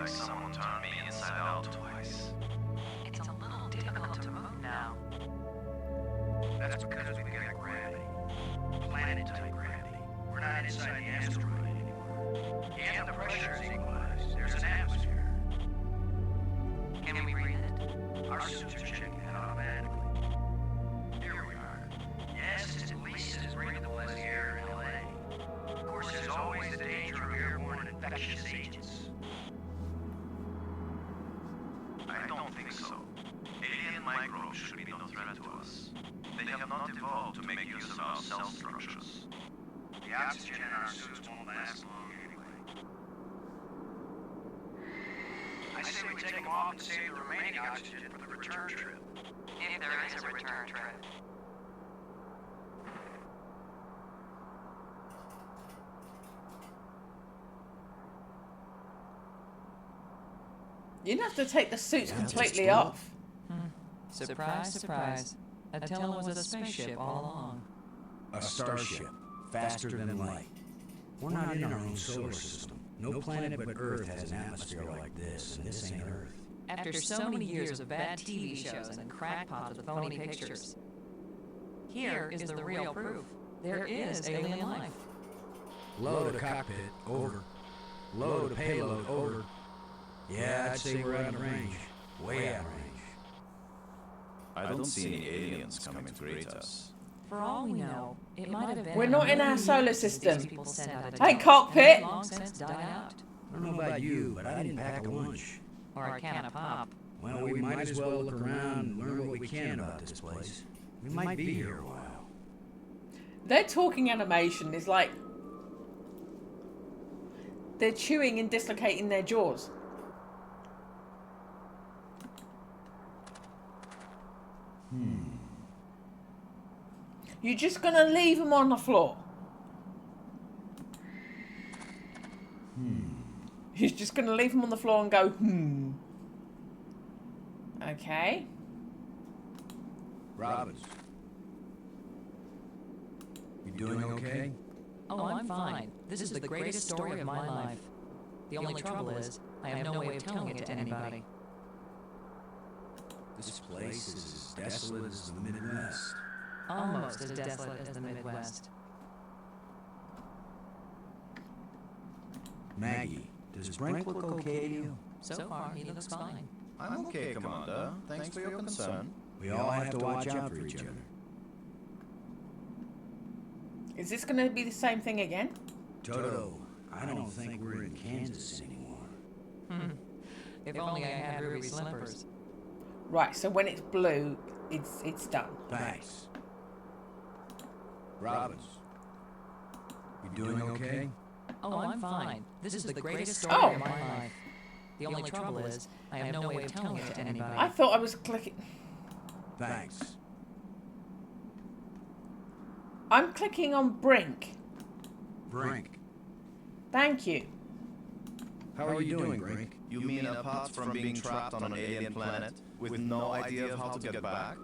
like someone turned me inside out twice. It's a little difficult to move now. That's because we've got gravity. Planet-type gravity. We're not inside the asteroid anymore. And the pressure is equalized. There's an atmosphere. Can we breathe it? Our suits are checking that automatically. Here we are. Yes, it's at least as breathable as the air in LA. Of course, there's always the danger of airborne infectious agents. I don't think so. Alien microbes should be no threat to us. They have not evolved to make use of our cell structures. The oxygen in our suits won't last long anyway. I say we take them off and save the remaining oxygen for the return trip. If there is a return trip. You'd have to take the suits completely off. Surprise, surprise. Attila was a spaceship all along. A starship, faster than light. We're not in our own solar system. No planet but Earth has an atmosphere like this, and this ain't Earth. After so many years of bad TV shows and crackpots with phony pictures, here is the real proof. There is alien life. Load a cockpit, over. Load a payload, over. Yeah, I'd say we're out of range. Way out of range. I don't see any aliens coming to greet us. For all we know, it might have been. We're not in our solar these system. people sent out a Hey, dog, cockpit! and they've long since died out. I don't know about you, but I didn't pack a lunch. Or a can of pop. Well, we might as well look around and learn what we can about this place. We might be here a while. Their talking animation is like they're chewing and dislocating their jaws. You're just gonna leave them on the floor. You're just gonna leave them on the floor and go, Okay. Robbins. You doing okay? Oh, I'm fine. This is the greatest story of my life. The only trouble is, I have no way of telling it to anybody. This place is as desolate as the Midwest. Almost as desolate as the Midwest. Maggie, does Brink look okay to you? So far, he looks fine. I'm okay, Commander. Thanks for your concern. We all have to watch out for each other. Is this gonna be the same thing again? Toto, I don't think we're in Kansas anymore. If only I had ruby slippers. Right, so when it's blue, it's done. Thanks. Robbins, you doing okay? Oh, I'm fine. This is the greatest story of my life. The only trouble is, I have no way of telling it to anybody. I thought I was clicking. Thanks. I'm clicking on Brink. Brink. Thank you. How are you doing, Brink? You mean apart from being trapped on an alien planet with no idea of how to get back?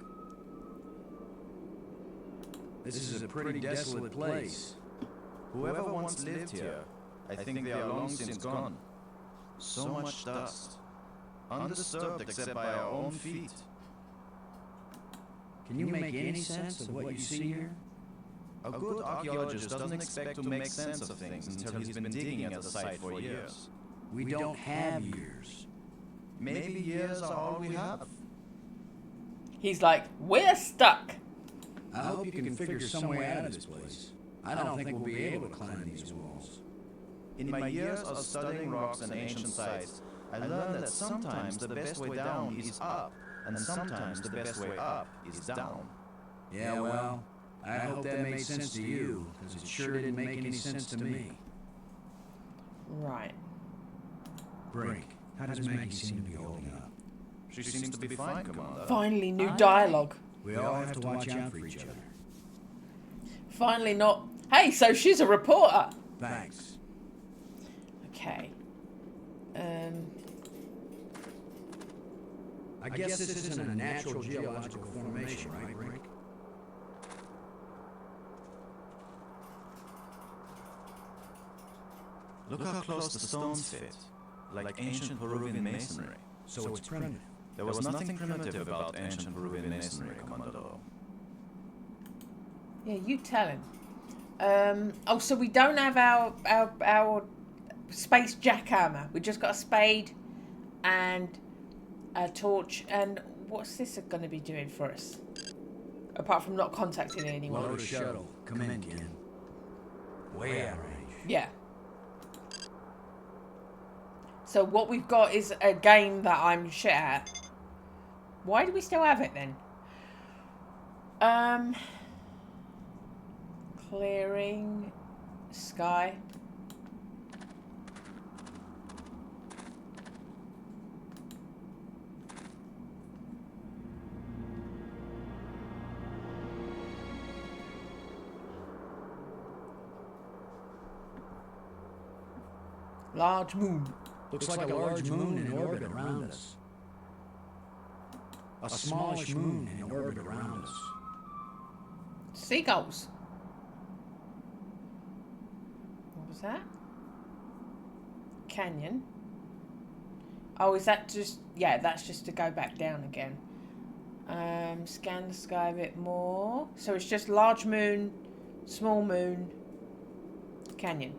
This is a pretty desolate place. Whoever once lived here, I think they are long since gone. So much dust. Undisturbed except by our own feet. Can you make any sense of what you see here? A good archaeologist doesn't expect to make sense of things until he's been digging at the site for years. We don't have years. Maybe years are all we have. He's like, we're stuck. I hope you can figure some way out of this place. I don't think we'll be able to climb these walls. In my years of studying rocks and ancient sites, I learned that sometimes the best way down is up, and sometimes the best way up is down. Yeah, well, I hope that made sense to you, because it sure didn't make any sense to me. Right. Brink, how does Maggie seem to be holding up? She seems to be fine, Commander. Finally, new dialogue. We all have to watch out for each other. Finally not, hey, so she's a reporter. Thanks. Okay. I guess this isn't a natural geological formation, right, Brink? Look how close the stones fit. like ancient Peruvian masonry. So it's primitive. There was nothing primitive about ancient Peruvian masonry, Commodore. Yeah, you tell him. Oh, so we don't have our space jackhammer. We just got a spade and a torch. And what's this going to be doing for us? Apart from not contacting anyone. Load a shuttle. Come in, Ken. Way out of range. Yeah. So what we've got is a game that I'm shit at. Why do we still have it then? Clearing sky. Large moon. Looks like a large moon in orbit around us. A smallish moon in orbit around us. Seagulls. What was that? Canyon. Oh, is that just... Yeah, that's just to go back down again. Scan the sky a bit more. So it's just large moon, small moon, canyon.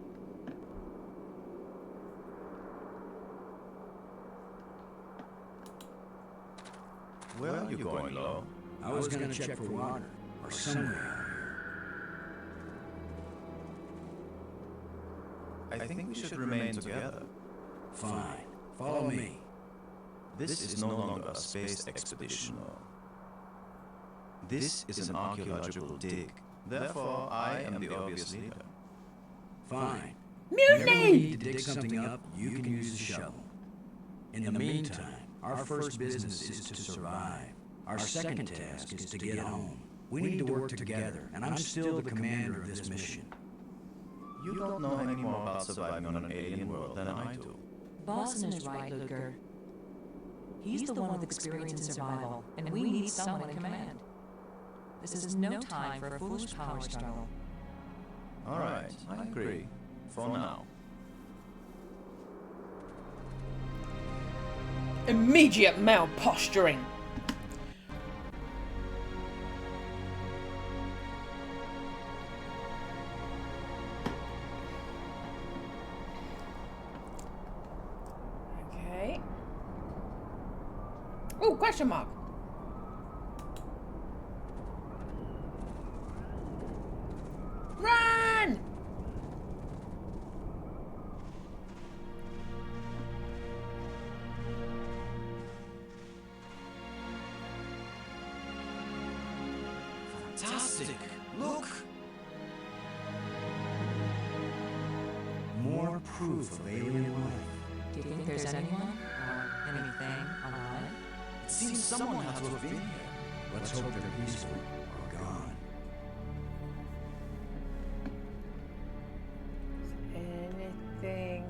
Where are you going, Lo? I was gonna check for water, or somewhere out here. I think we should remain together. Fine. Follow me. This is no longer a space expedition, Lo. This is an archaeological dig. Therefore, I am the obvious leader. Fine. Mutiny! Whenever we need to dig something up, you can use the shovel. In the meantime, our first business is to survive. Our second task is to get home. We need to work together, and I'm still the commander of this mission. You don't know any more about surviving on an alien world than I do. Boston is right, Luger. He's the one with experience in survival, and we need someone in command. This is no time for a foolish power struggle. All right, I agree. For now. Immediate male posturing. Okay. Oh, question mark. Run! Fantastic! Look! More proof of alien life. Do you think there's anyone or anything alive? It seems someone had to have been here. Let's hope they're peaceful or gone. Anything?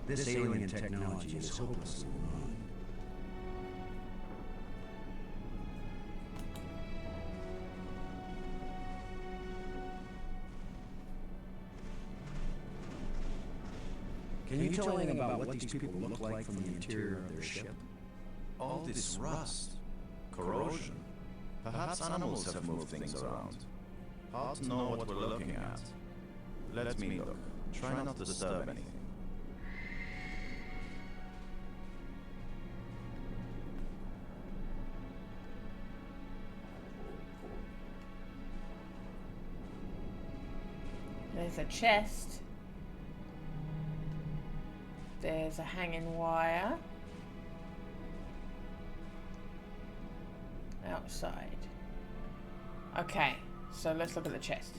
This alien technology is hopelessly wrong. Can you tell anything about what these people look like from the interior of their ship? All this rust, corrosion. Perhaps animals have moved things around. Hard to know what we're looking at. Let me look. Try not to disturb anything. There's a chest. There's a hanging wire. Outside. Okay, so let's look at the chest.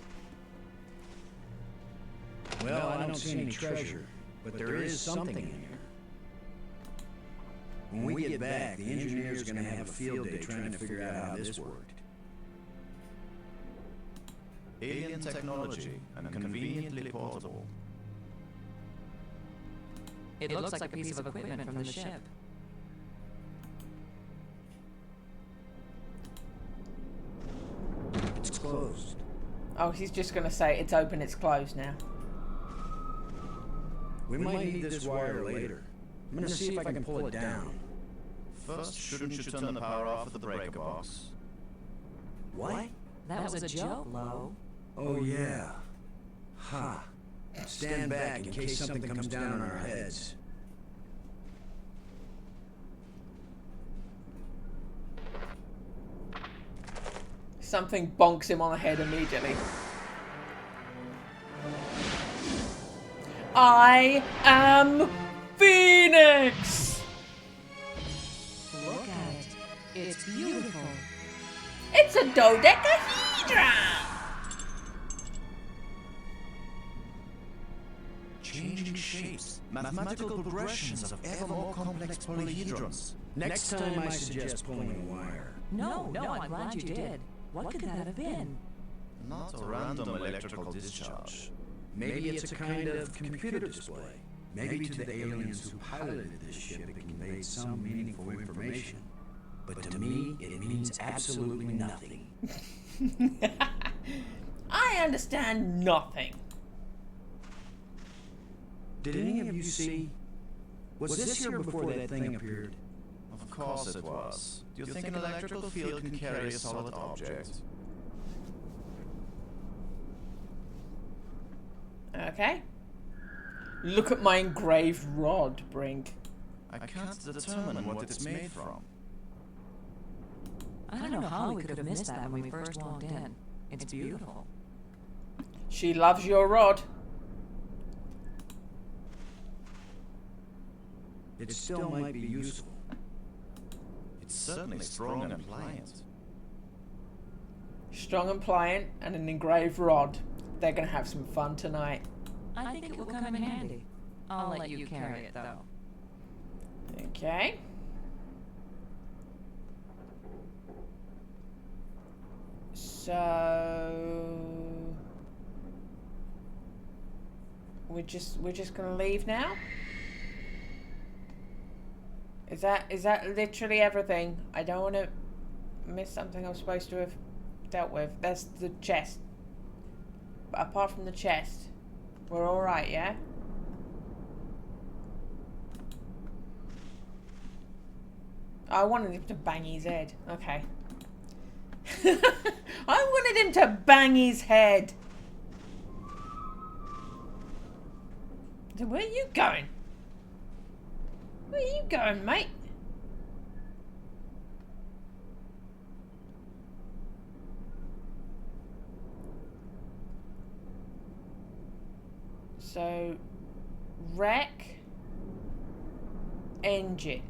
Well, I don't see any treasure, but there is something in here. When we get back, the engineers are going to have a field day trying to figure out how this worked. Alien technology and conveniently portable. It looks like a piece of equipment from the ship. closed. Oh, he's just going to say it's open, it's closed now. We might need this wire later. I'm gonna see if I can pull it down. First, shouldn't you turn the power off at the breaker box? What? That was a joke, Lo. Oh, yeah. Ha. Stand back in case something comes down on our heads. Something bonks him on the head immediately. I am Phoenix! Look at it. It's beautiful. It's a dodecahedron! Changing shapes, mathematical progressions of ever more complex polyhedrons. Next time I suggest pulling a wire. No, I'm glad you did. What could that have been? Not a random electrical discharge. Maybe it's a kind of computer display. Maybe to the aliens who piloted this ship it conveyed some meaningful information. But to me, it means absolutely nothing. I understand nothing. Did any of you see? Was this here before that thing appeared? Of course it was. Do you think an electrical field can carry a solid object? Okay. Look at my engraved rod, Brink. I can't determine what it's made from. I don't know how we could have missed that when we first walked in. It's beautiful. She loves your rod. It still might be useful. It's certainly strong and pliant. Strong and pliant and an engraved rod. They're going to have some fun tonight. I think it will come in handy. I'll let you carry it, though. Okay. So we're just gonna leave now? Is that literally everything? I don't want to miss something I'm supposed to have dealt with. That's the chest. But apart from the chest, we're all right, yeah? I wanted him to bang his head. Okay. I wanted him to bang his head. So where are you going? Where are you going, mate? So, wreck engine.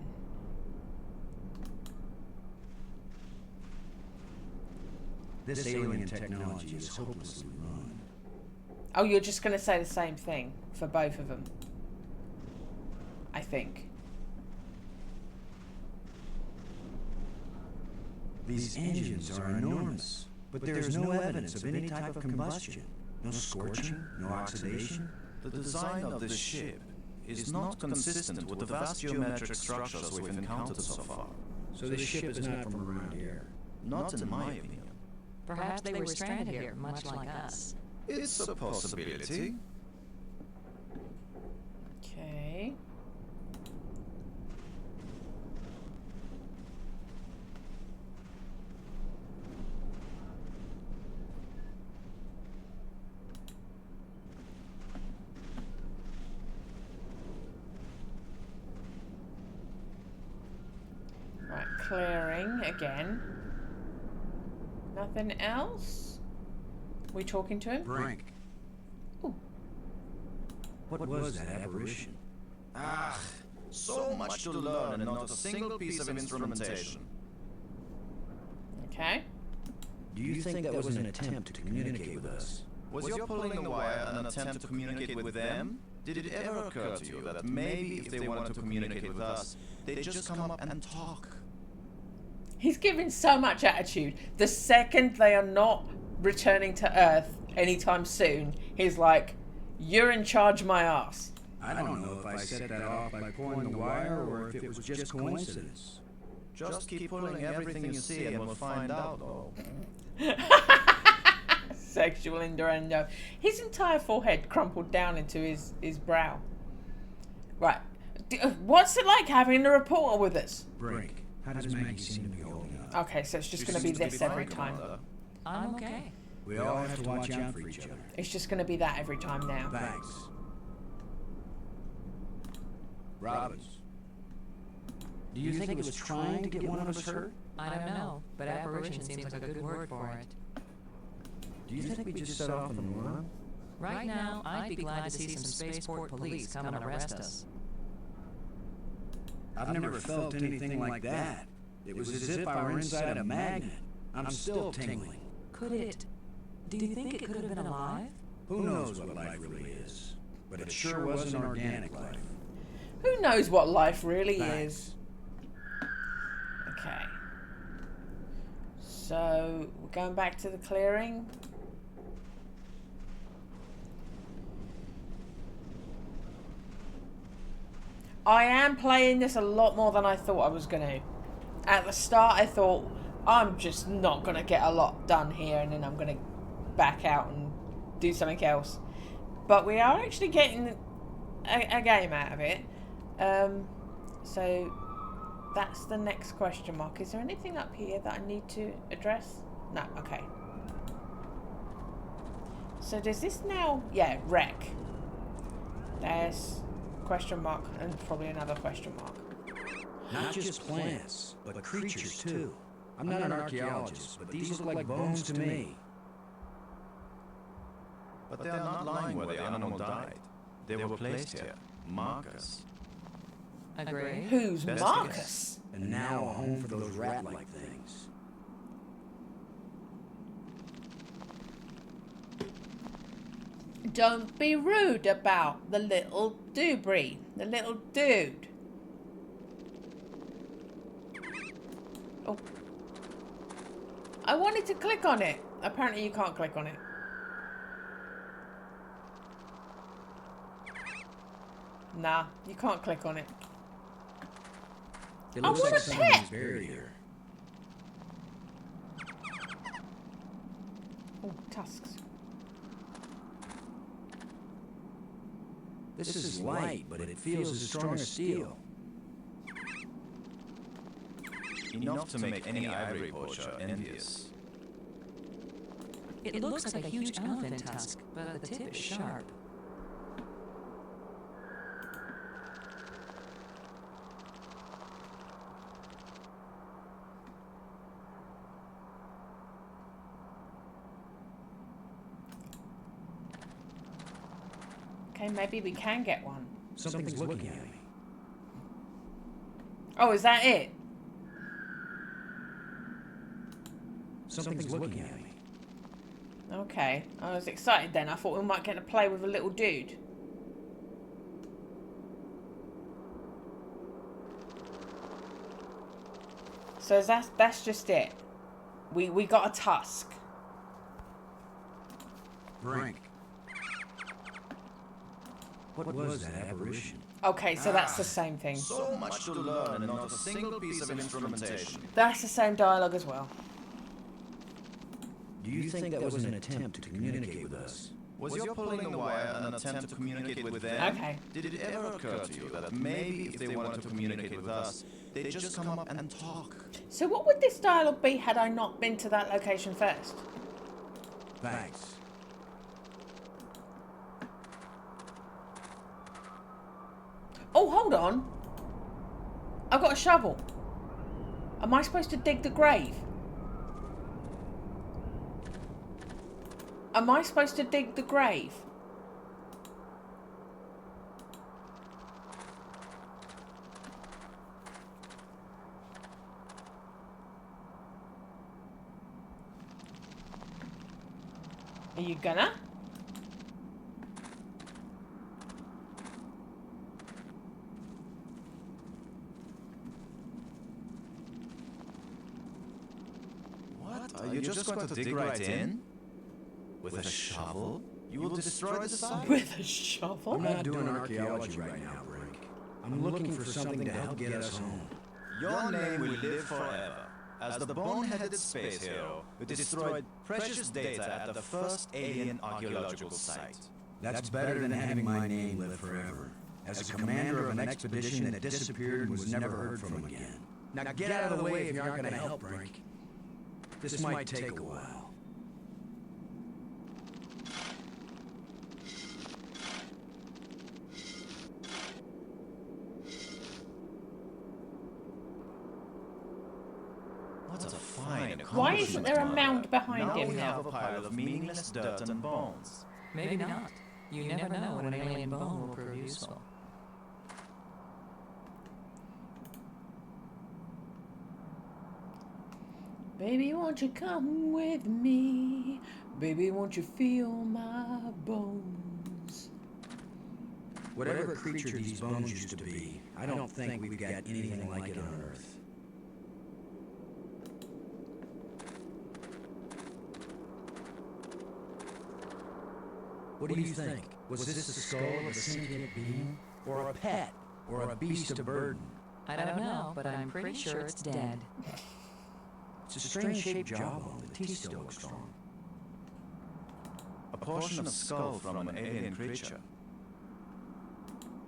This alien technology is hopelessly run. Oh, you're just going to say the same thing for both of them. I think. These engines are enormous, but there is no evidence of any type of combustion. No scorching, no oxidation. The design of this ship is not consistent with the vast geometric structures we've encountered so far. So this ship is not from around here. Not in my opinion. Perhaps they were stranded here, much like us. It's a possibility. Okay. Right, clearing again. Nothing else? We talking to him? Brink. Ooh. What was that apparition? Ah, so much to learn and not a single piece of instrumentation. Okay. Do you think that was an attempt to communicate with us? Was your pulling the wire an attempt to communicate with them? Did it ever occur to you that maybe if they wanted to communicate with us, they'd just come up and talk? He's giving so much attitude. The second they are not returning to Earth anytime soon, he's like, you're in charge of my ass. I don't know if I set that off by pulling the wire or if it was just coincidence. Just keep pulling everything you see and we'll find out, though. Sexual innuendo. His entire forehead crumpled down into his brow. Right. What's it like having a reporter with us? Brink, how does Maggie seem to be holding up? Okay, so it's just going to be this every time. I'm okay. We all have to watch out for each other. It's just going to be that every time now. Thanks. Robbins. Do you think it was trying to get one of us hurt? I don't know, but apparition seems like a good word for it. Do you think we just set off on the run? Right now, I'd be glad to see some spaceport police come and arrest us. I've never felt anything like that. It was as if I were inside a magnet. I'm still tingling. Could it? Do you think it could have been alive? Who knows what life really is? But it sure was an organic life. Who knows what life really Thanks. is? Okay. So, we're going back to the clearing. I am playing this a lot more than I thought I was going to. At the start, I thought, I'm just not going to get a lot done here, and then I'm going to back out and do something else. But we are actually getting a game out of it. So that's the next question mark. Is there anything up here that I need to address? No, okay. So does this now, yeah, wreck. There's question mark and probably another question mark. Not just plants, but creatures too. I'm not an archaeologist, but these look like bones to me. But they are not lying where the animal died. They were placed here. Marcus. Agree? Who's Best Marcus? And now a home for those rat-like things. Don't be rude about the little doobree. The little dude. Oh. I wanted to click on it. Apparently you can't click on it. Nah, you can't click on it. It I looks want like a somebody's pet. buried here. Oh, tusks. This is light, but it feels as strong as steel. Enough to make any ivory poacher envious. It looks like a huge elephant tusk, but the tip is sharp. Okay, maybe we can get one. Something's looking at me. Oh, is that it? Something's looking at me. Okay, I was excited then. I thought we might get to play with a little dude. So that's just it. We got a tusk. Brink. What was that apparition? Okay, so that's the same thing. So much to learn and not a single piece of instrumentation. That's the same dialogue as well. Do you think that was an attempt to communicate with us? Was your pulling the wire an attempt to communicate with them? Okay. Did it ever occur to you that maybe if they wanted to communicate with us, they'd just come up and talk? So what would this dialogue be had I not been to that location first? Thanks. Oh, hold on. I've got a shovel. Am I supposed to dig the grave? Am I supposed to dig the grave? Are you gonna? What? Are you just going to dig right in? With a shovel? You will destroy the site. With a shovel? I'm not doing archaeology right now, Brink. I'm looking for something to help get us home. Your name will live forever. As the bone-headed space hero who destroyed precious data at the first alien archaeological site. That's better than having my name live forever. As a commander of an expedition that disappeared and was never heard from again. Now get out of the way if you aren't gonna help, Brink. This might take a while. What a fine Why isn't there a mound behind now him we now? have a pile of meaningless dirt and bones. Maybe not. You never know when an alien bone will prove useful. Baby, won't you come with me? Baby, won't you feel my bones? Whatever creature these bones used to be, I don't think we've got anything like it on Earth. What do you think? Was this the skull of a sentient being? Or a pet? Or a beast of burden? I don't know, but I'm pretty sure it's dead. It's a strange-shaped jawbone. The teeth still look strong. A portion of skull from an alien creature.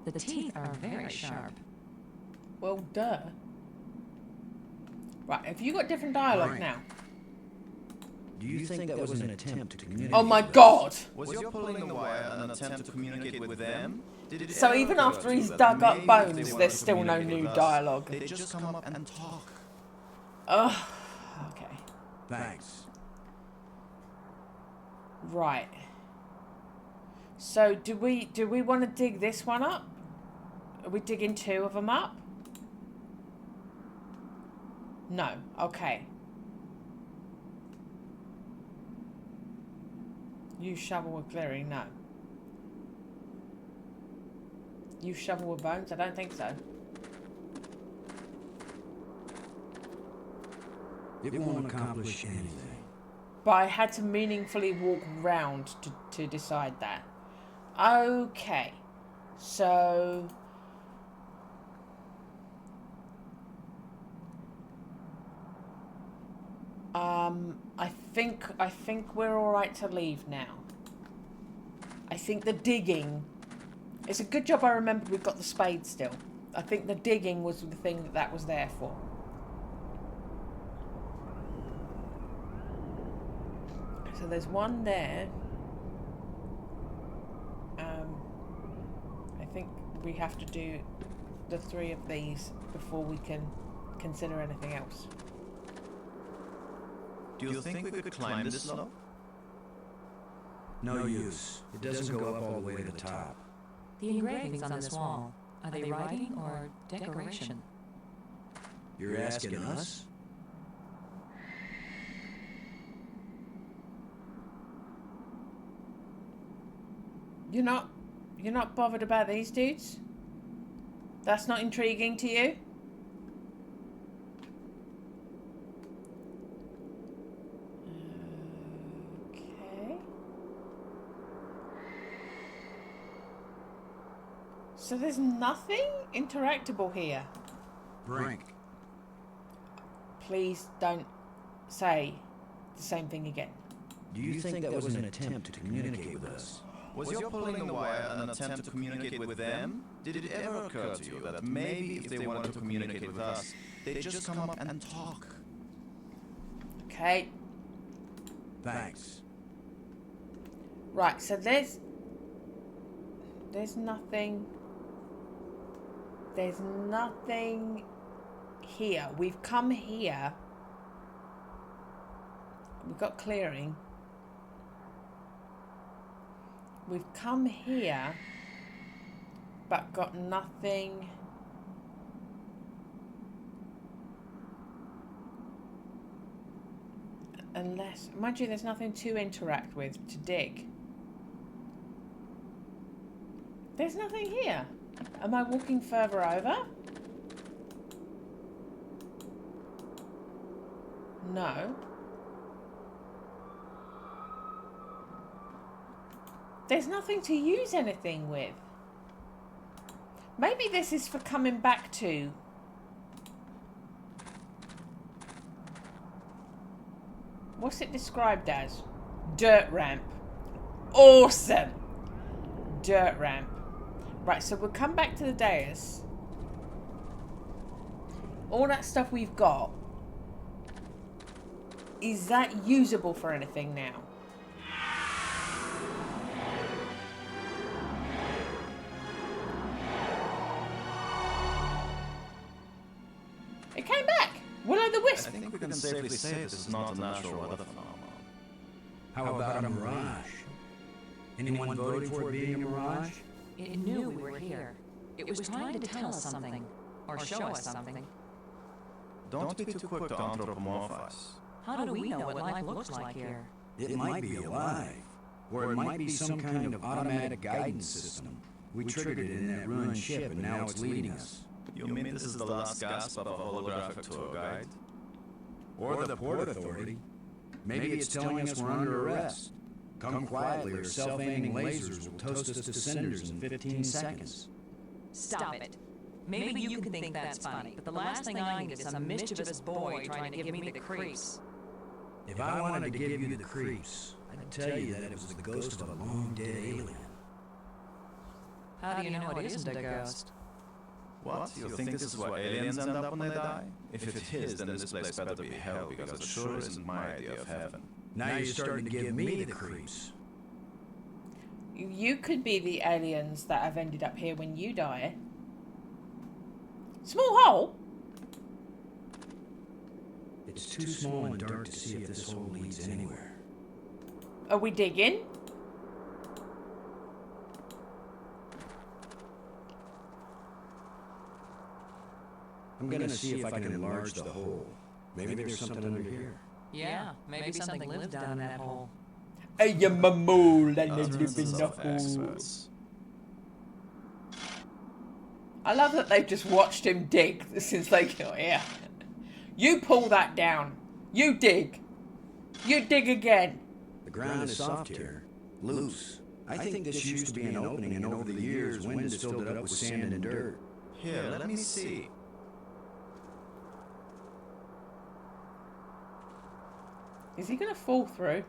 The teeth are very sharp. Well, duh. Right, have you got different dialogue Right. now? Do you think that was an attempt to communicate? Oh my with us? god! Was your pulling the wire an attempt to communicate with them? Did it So ever even occur after to you he's that dug up maybe if they bones, wanted there's to still no communicate new with us, dialogue. They'd just come up and talk. Ugh. Okay. Thanks. Right. So do we want to dig this one up? Are we digging two of them up? No. Okay. Use shovel with clearing? No. Use shovel with bones? I don't think so. It won't accomplish anything. But I had to meaningfully walk round to decide that. Okay. So... I think we're alright to leave now. I think the digging... It's a good job I remembered we've got the spade still. I think the digging was the thing that was there for. So there's one there. I think we have to do the 3 of these before we can consider anything else. Do you think we could climb this slope? No use. It doesn't go up all the way to the top. The engravings on this wall, are they writing or decoration? You're asking us? You're not bothered about these dudes? That's not intriguing to you? Okay. So there's nothing interactable here. Brink. Please don't say the same thing again. Do you think that was an attempt to communicate with us? Was your pulling the wire an attempt to communicate with them? Did it ever occur to you that maybe if they wanted to communicate with us, they'd just come up and talk? Okay. Thanks. Right, so there's nothing. There's nothing here. We've come here. We've got clearing. We've come here, but got nothing. Unless, mind you, there's nothing to interact with, to dig. There's nothing here. Am I walking further over? No. There's nothing to use anything with. Maybe this is for coming back to. What's it described as? Dirt ramp. Awesome. Dirt ramp. Right, so we'll come back to the dais. All that stuff we've got, is that usable for anything now? It came back. Will-o'-the-wisp. I think we can safely say this is not a natural weather phenomenon. How about a mirage? Anyone voting for it being a mirage? It knew we were here. It was trying to tell us something. Or show us something. Don't be too quick to anthropomorphize. How do we know what life looks like here? It might be alive. Or it might be some kind of automatic guidance system. We triggered it in that ruined ship and now it's leading us. You mean this is the last gasp of a holographic tour guide? Or the Port Authority. Maybe it's telling us we're under arrest. Come quietly or self-aiming lasers will toast us to cinders in 15 seconds. Stop it. Maybe you can think that's funny, but the last thing I need is some mischievous boy trying to give me the creeps. If I wanted to give you the creeps, I'd tell you that it was the ghost of a long-dead alien. How do you know it isn't a ghost? What? You think this is where aliens end up when they die? If it is, then this place better be hell, because it sure isn't my idea of heaven. Now you're starting to give me the creeps. You could be the aliens that have ended up here when you die. Small hole? It's too small and dark to see if this hole leads anywhere. Are we digging? I'm gonna see if I can enlarge the hole. Maybe there's something under here. Yeah, maybe something lives down in that hole. I am a mole and I live in Utterances the of hole. experts. I love that they've just watched him dig since they got here. You pull that down. You dig. You dig again. The ground is soft here, loose. I think this used to be an opening, and over the years, wind has filled it up with sand and dirt. Here, let me see. Is he going to fall through?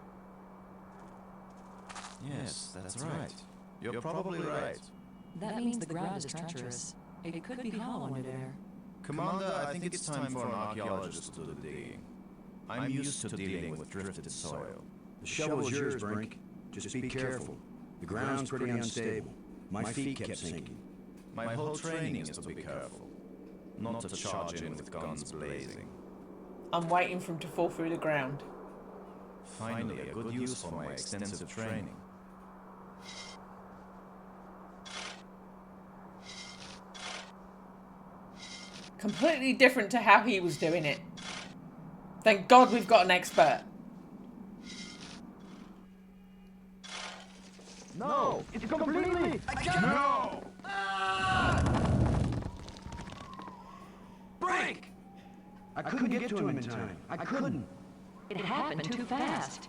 Yes, that's right. You're probably right. That means the ground is treacherous. It could be hollow under there. Commander, I think it's time for an archaeologist to do the digging. I'm used to dealing with drifted soil. The shovel's yours, Brink. Just be careful. The ground's pretty unstable. My feet kept sinking. My whole training is to be careful. Not to charge in with guns blazing. I'm waiting for him to fall through the ground. Finally, a good use for my extensive training. Completely different to how he was doing it. Thank God we've got an expert. No! It's completely... No! Brink! I couldn't get to him in time. I couldn't. It happened too fast.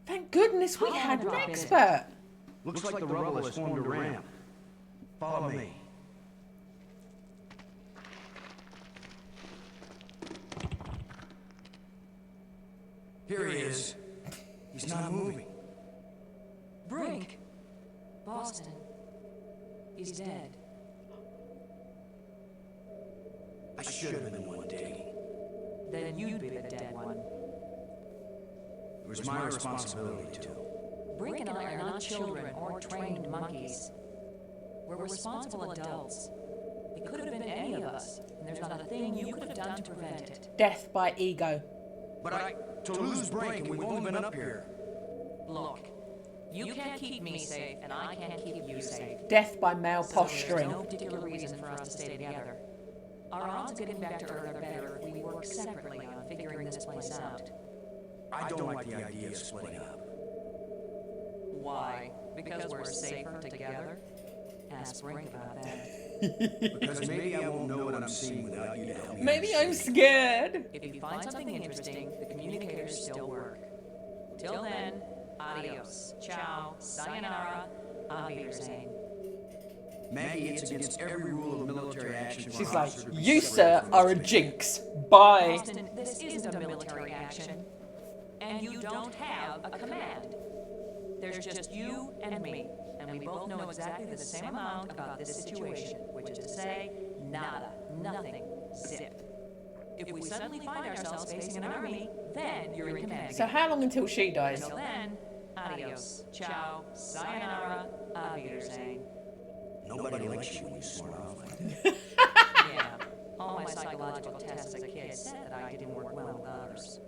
Thank goodness we had an expert. Looks like the rubble has formed a ramp. Follow me. Here he is. He's not moving. Brink! Boston. He's dead. I should have been the one digging. Then you'd be the dead one. It was my responsibility to. Brink and I are not children or trained monkeys. We're responsible adults. It could have been any of us, and there's not a thing you could have done to prevent it. Death by ego. But to lose Brink, and we've only been up here. Look, you can't keep me safe, and I can't keep you safe. Death by male So posturing. there's no particular reason for us to stay together. Our odds of getting back to Earth are better if we work separately on figuring this place out. I don't like the idea of splitting up. Why? Because we're safer together? Ask Brink about that. Because maybe I won't know what I'm seeing without you to help me. Maybe I'm scared. If you find something interesting, the communicators still work. Till then, adios, ciao, sayonara, auf Wiedersehen. Maggie, it's against every rule of military action. for She's an like, officer to be you, separated sir, from are a his man." jinx. Bye. Boston, this isn't a military action. And you don't have a command. There's just you and me. And we both know exactly the same amount about this situation, which is to say, nada, nothing, zip. If we suddenly find ourselves facing an army, then you're in command. So how long until she dies? Until then, adios, ciao, sayonara, auf Wiedersehen. Nobody likes you when you smart off like that. Yeah, all my psychological tests as a kid said that I didn't work well with others.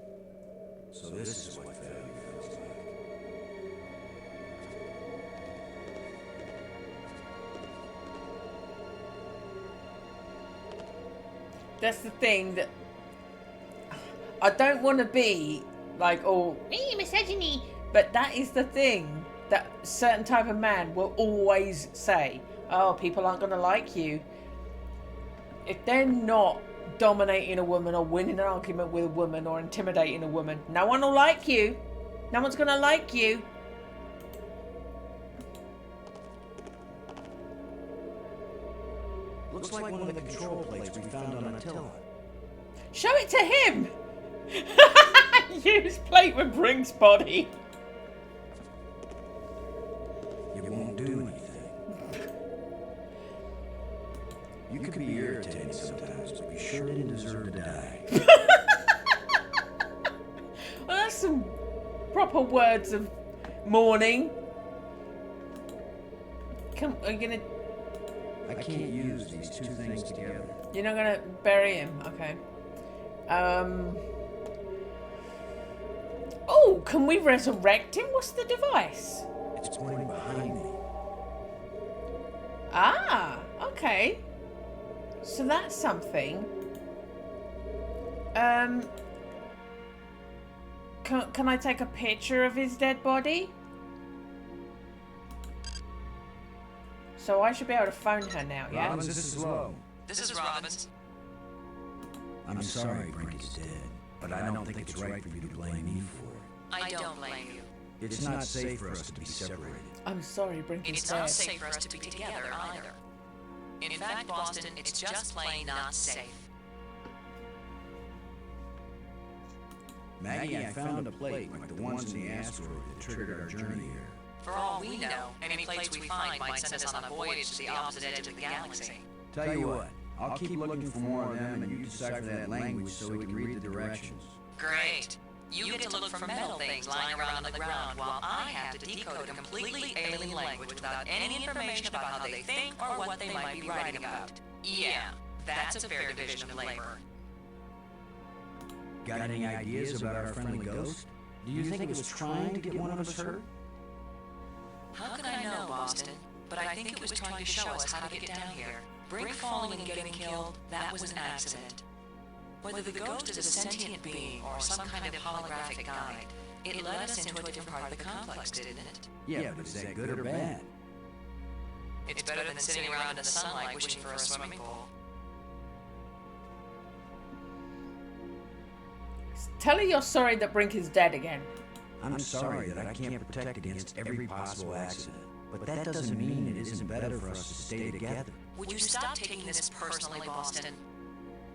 So this is what failure feels like. That's the thing that I don't want to be like, oh, misogyny. But that is the thing that certain type of man will always say. Oh, people aren't going to like you. If they're not dominating a woman or winning an argument with a woman or intimidating a woman, no one will like you. No one's going to like you. Looks like one of the control plates we found on Attila. Show it to him. Use plate with Brink's body. It won't do anything. You can be irritating sometimes, but you sure didn't deserve to die. Well, that's some proper words of mourning. Are you gonna? I can't use these two things together. You're not gonna bury him, okay? Oh, can we resurrect him? What's the device? It's pointing behind me. Ah, okay. So that's something. Can I take a picture of his dead body? So I should be able to phone her now, yeah? Robbins, this is Lowe. This is Robbins. I'm sorry Brink is dead, but I don't think it's right for you to blame me for it. I don't blame you. It's not safe for us to be separated. I'm sorry, Brink is It's not dead. safe for us to be together either. In fact, Boston, it's just plain not safe. Maggie, I found a plate like the ones in the asteroid that triggered our journey here. For all we know, any plates we find might send us on a voyage to the opposite edge of the galaxy. Tell you what, I'll keep looking for more of them and you decipher that language so we can read the directions. Great. You get to look for metal things lying around on the ground while I have to decode a completely alien language without any information about how they think or what they might be writing about. Yeah, that's a fair division of labor. Got any ideas about our friendly ghost? Do you think it was trying to get one of us hurt? How could I know, Boston? But I think it was trying to show us how to get down here. Brink falling and getting killed, that was an accident. Whether the ghost is a sentient being or some kind of holographic guide, it led us into a different part of the complex, didn't it? Yeah, but is that good or bad? It's better than sitting around in the sunlight wishing for a swimming pool. Tell her you're sorry that Brink is dead again. I'm sorry that I can't protect against every possible accident, but that doesn't mean it isn't better for us to stay together. Would you stop taking this personally, Boston?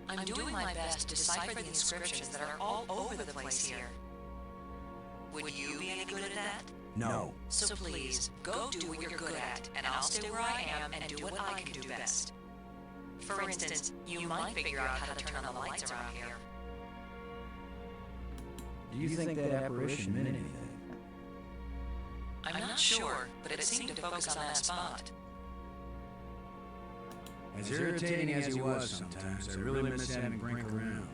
I'm doing my best to decipher the inscriptions that are all over the place here. Would you be any good at that? No. So please, go do what you're good at, and I'll stay where I am and do what I can do best. For instance, you might figure out how to turn on the lights around here. Do you think that apparition meant anything? I'm not sure, but it seemed to focus on that spot. As irritating as he was sometimes, I really miss having Brink around.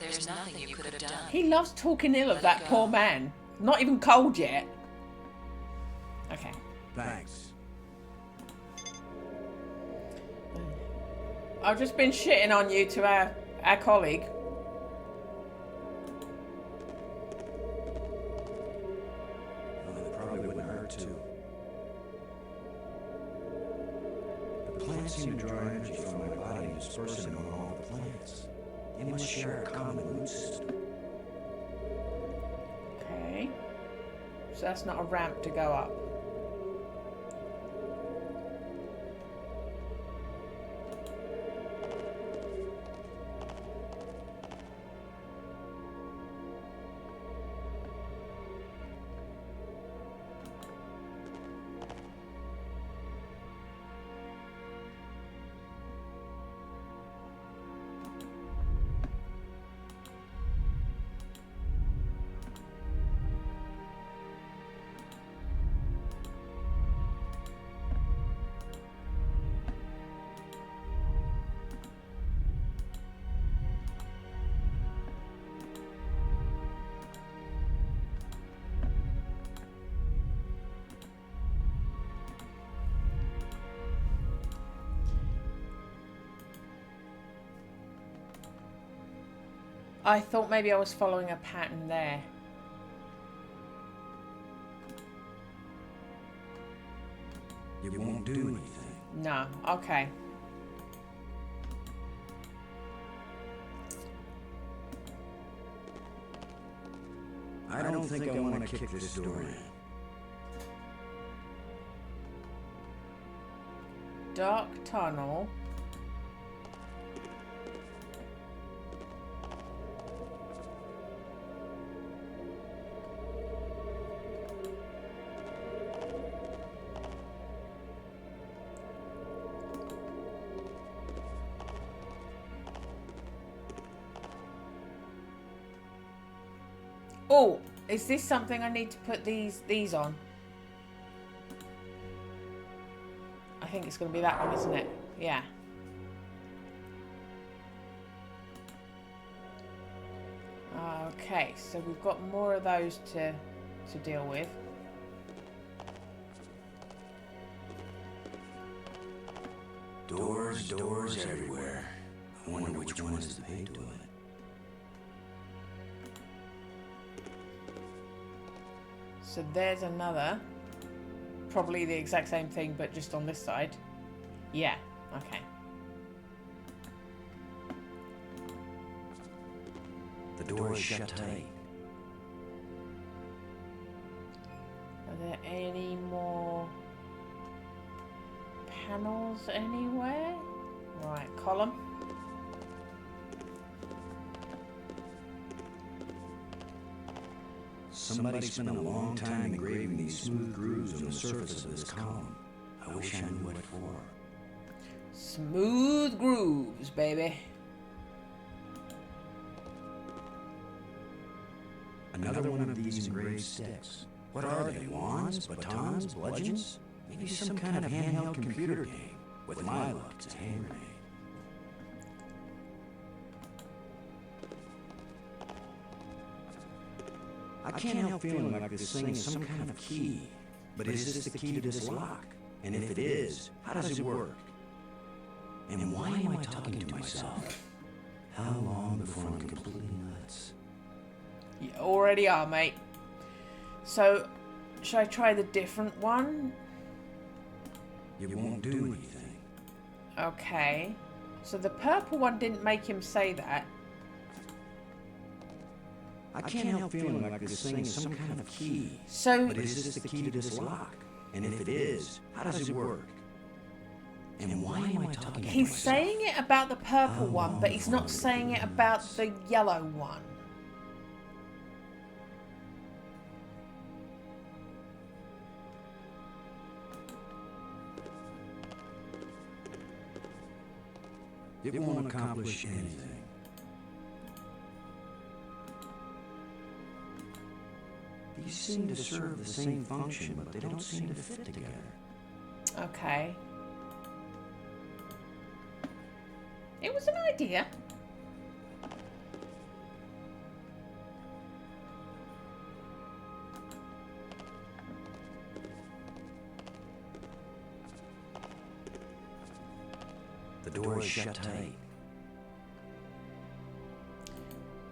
There's nothing you could have done. He loves talking ill of that poor man. Not even cold yet. Okay. Thanks. I've just been shitting on you to our colleague. Well, it probably wouldn't hurt too. The plants seem to draw energy from my body and disperse it among all the plants. They must share a common root system. Okay. So that's not a ramp to go up. I thought maybe I was following a pattern there. It won't do anything. No. Okay. I don't think I want to kick this door in. Dark tunnel. Oh, is this something I need to put these on? I think it's going to be that one, isn't it? Yeah. Okay, so we've got more of those to deal with. Doors everywhere. I wonder which one is the pay toilet. So there's another. Probably the exact same thing, but just on this side. Yeah, okay. The door is shut tight. Are there any more panels anywhere? Right, column. Somebody spent a long time engraving these smooth grooves on the surface of this column. I wish I knew what for. Smooth grooves, baby. Another one of these engraved sticks. What are they? Wands? Batons? Bludgeons? Maybe some kind of handheld computer game. With my luck, it's a hand grenade. I can't help feeling like this thing is some kind of key. But is this the key to this lock? And if it is, how does it work? And why am I talking to myself? How long before I'm completely nuts? You already are, mate. So, should I try the different one? It won't do anything. Okay. So the purple one didn't make him say that. I can't help feeling like this thing is some kind of key. So, But is this the key to this lock? And if it is, how does it work? And why am I talking to he's myself? saying it about the purple one, but he's not saying it about the yellow one. It won't accomplish anything. These seem to serve the same function, but they don't seem to fit together. Okay. It was an idea. The door is shut tight.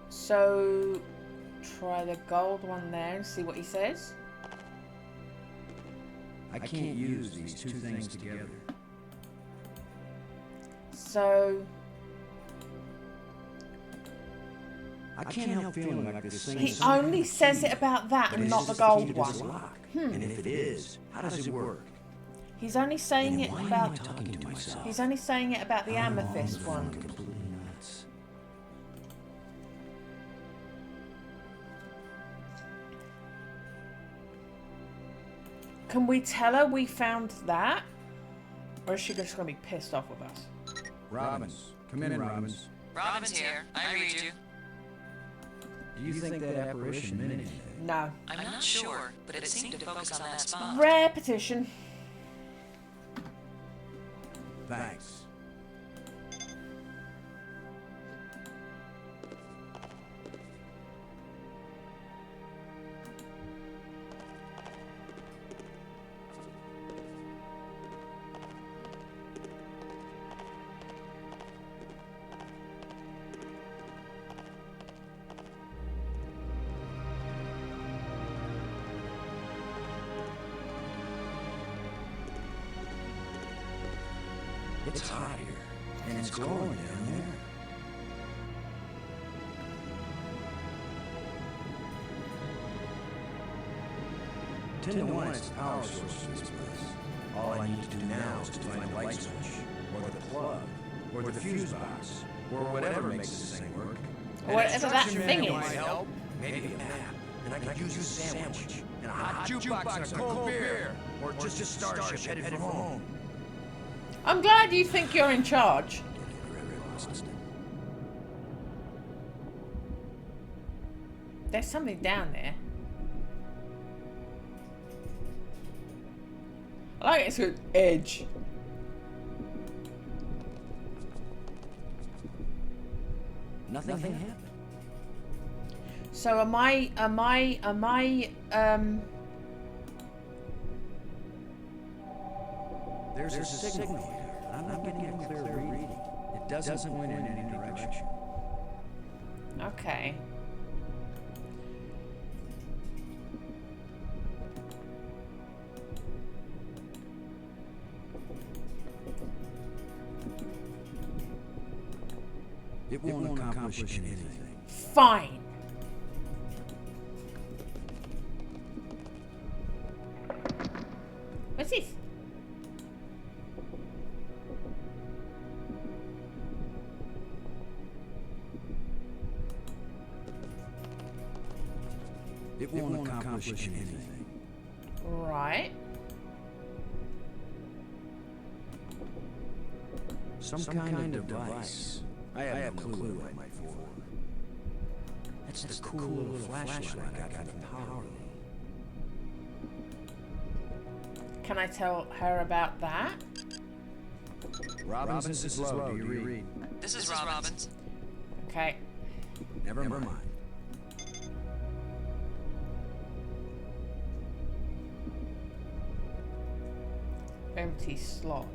So, try the gold one there and see what he says. I can't use these two things together. So, I can't help feeling like this thing he is some kind only of says key. it about that But and is not this the key gold to this one. lock? And if it is, how does it work? He's only saying And it why am I about. talking to myself? He's only saying it about the How long amethyst before I'm one. completely nuts? Can we tell her we found that? Or is she just going to be pissed off with us? Robbins. Come in, Robbins. Robbins here. I read you. Do you think that apparition meant anything? No. I'm not sure, but it seemed to focus on that spot. Repetition. Thanks. It's hot here, and it's growing down there. Ten to 1 is the power source for this place. All I need to do now is to find the light switch, or the plug, or the fuse box, or whatever makes this thing work. Whatever that thing Might is. help. Maybe a map, and I could use a sandwich, and a hot jukebox and a cold beer, or just a starship headed for home. I'm glad you think you're in charge. There's something down there. I like it's an edge. Nothing happened. So am I There's a signal here, but I'm not getting a clear reading. It doesn't point in any direction. okay. It won't accomplish anything. Fine. What's this? It won't accomplish anything. Right. Some kind of device. I have no clue what it might be for. That's the cool little flashlight I got from Power. Can I tell her about that? Robbins, this is low. Do you read? This is Robbins. Okay. Never mind. Empty slot.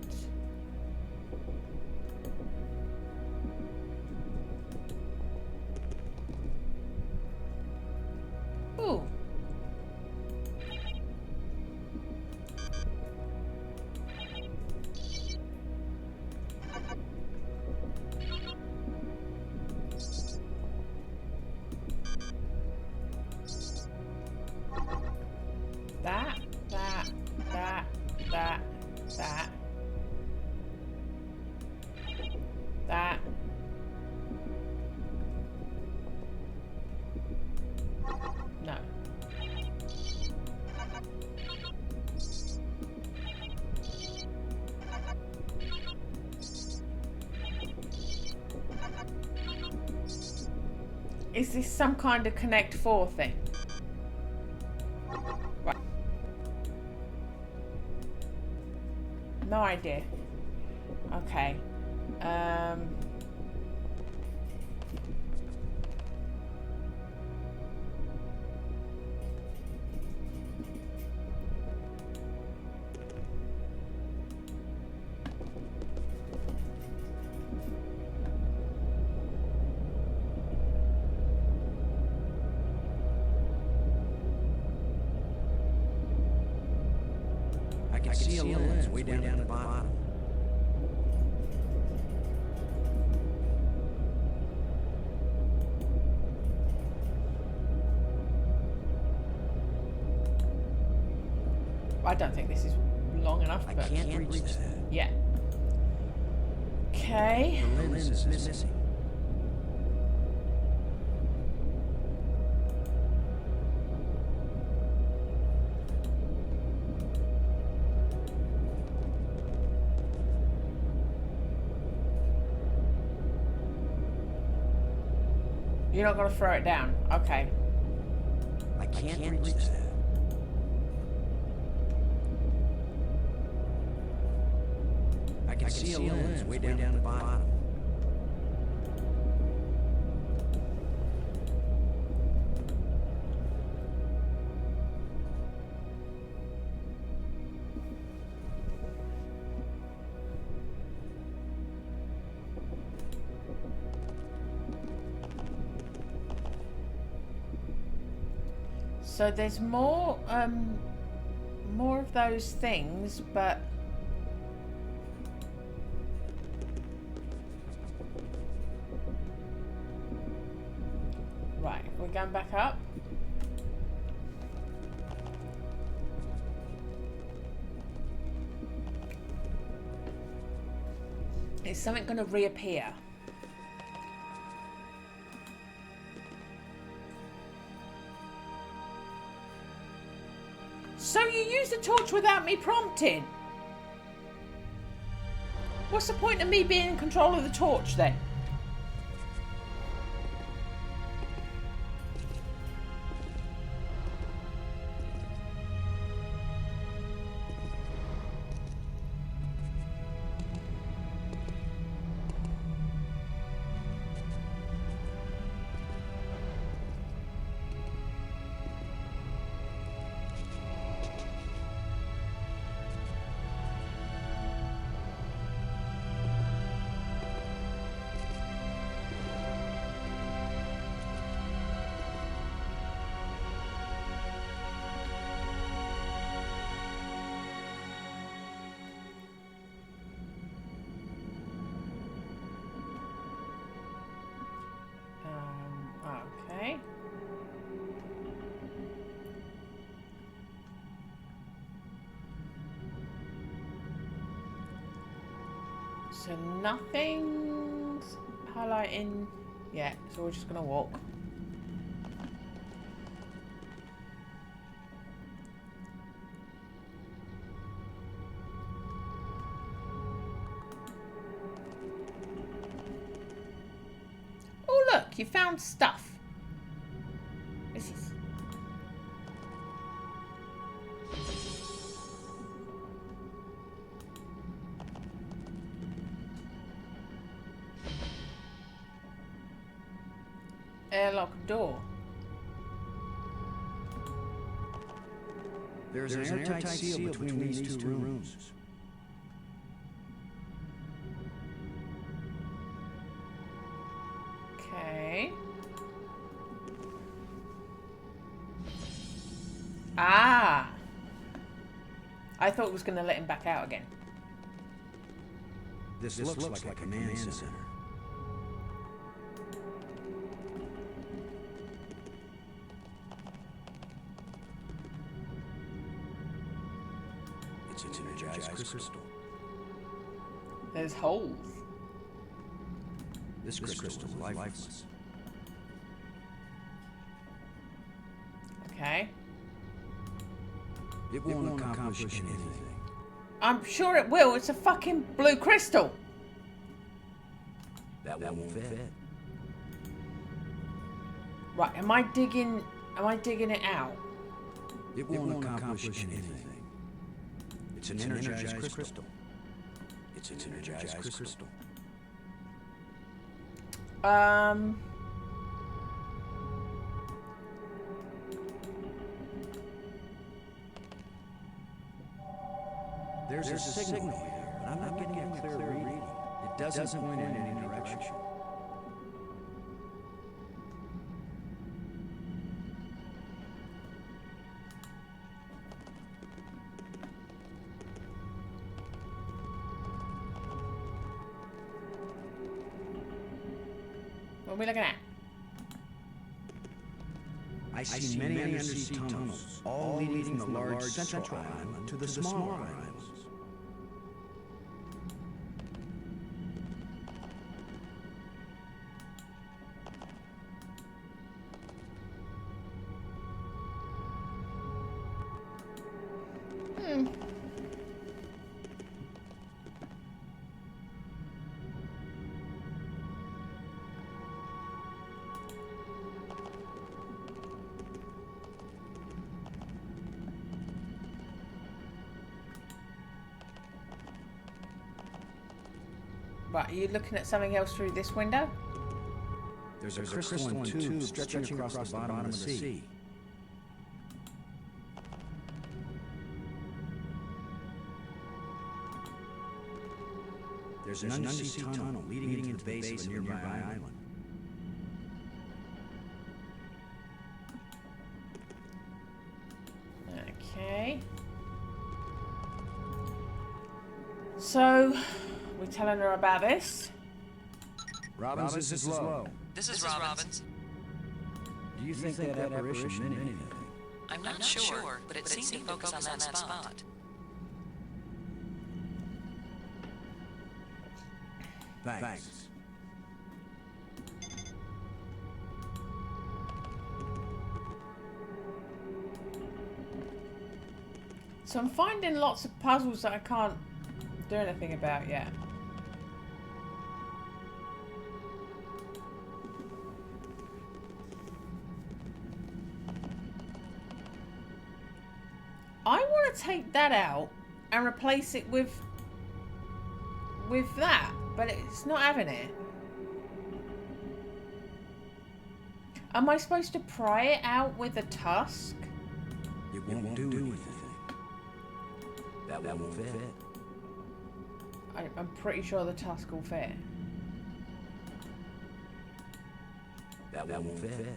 Ooh. That. No. Is this some kind of Connect 4 thing? Right. No idea. Okay. I can see a lens way down at the bottom. I don't think this is long enough, I but can't reach that. yeah. Okay. The lens is missing. You're not gonna throw it down. Okay. I can't reach that. I can see a lens way down at the bottom. So there's more of those things, but we going back up? Is something going to reappear? So you used the torch without me prompting? What's the point of me being in control of the torch then? Okay. So nothing's highlighting yet, so we're just gonna walk. Oh look, you found stuff. This is... airlock door. There's an airtight seal between these two rooms. Okay. Ah! I thought it was going to let him back out again. This looks like a command center. It's an energized crystal. There's holes. This crystal is lifeless. Okay. It won't accomplish anything. I'm sure it will. It's a fucking blue crystal. That won't fit. Right, am I digging it out? It won't accomplish anything. It's an energized crystal. It's an energized crystal. There's a signal here, but I'm not getting a clear reading. It doesn't point in any direction. What are we looking at? I see many undersea tunnels, all leading from the large central island to the smaller islands. Right, are you looking at something else through this window? There's a crystalline tube stretching across the bottom of the sea. There's an undersea tunnel leading into the base of a nearby island. Okay. So, we're telling her about this. Robbins, this is low. This is Robbins. Do you think that apparition meant anything? I'm not sure, but it seemed to focus on that spot. Thanks. So I'm finding lots of puzzles that I can't do anything about yet. I want to take that out and replace it with that, but it's not having it. Am I supposed to pry it out with a tusk? It won't do anything. That won't fit. I'm pretty sure the tusk will fit. That won't fit.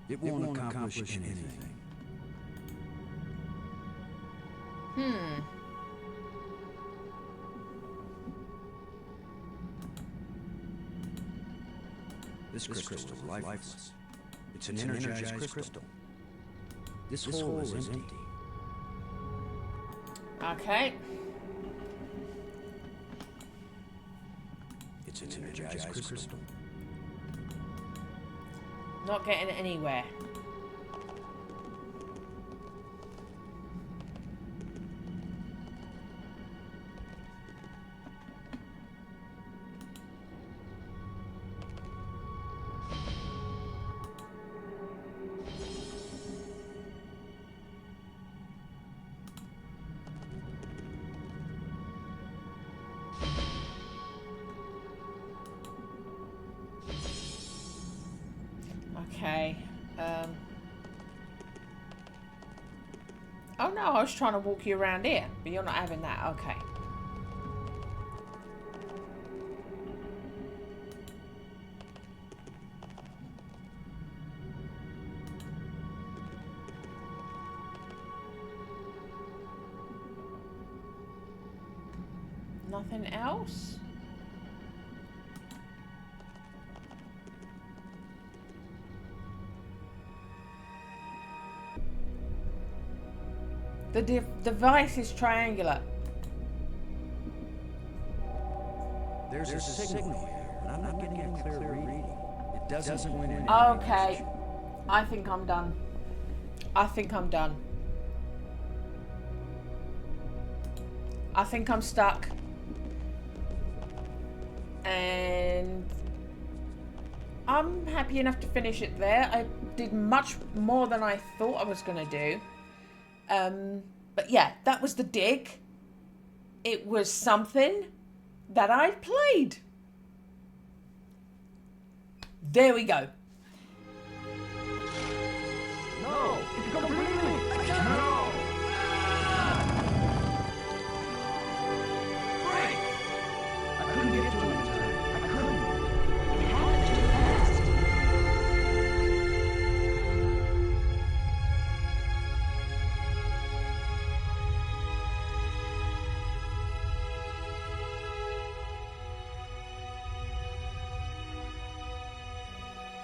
It won't accomplish anything. This crystal is lifeless. It's an energized crystal. This hole is empty. Okay. It's an energized crystal. Not getting anywhere. Okay. Oh no, I was trying to walk you around here, but you're not having that. Okay. Nothing else? The device is triangular. There's a signal here, but I'm not getting a clear reading. It doesn't point in any Okay. direction. I think I'm done. I think I'm done. I think I'm stuck. And I'm happy enough to finish it there. I did much more than I thought I was going to do. But yeah, that was the dig. It was something that I played. There we go. No! It's completely! No! Brink! I couldn't get to it in time. I couldn't. It happened too fast.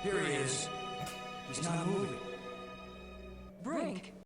Here he is. He's not moving. Brink,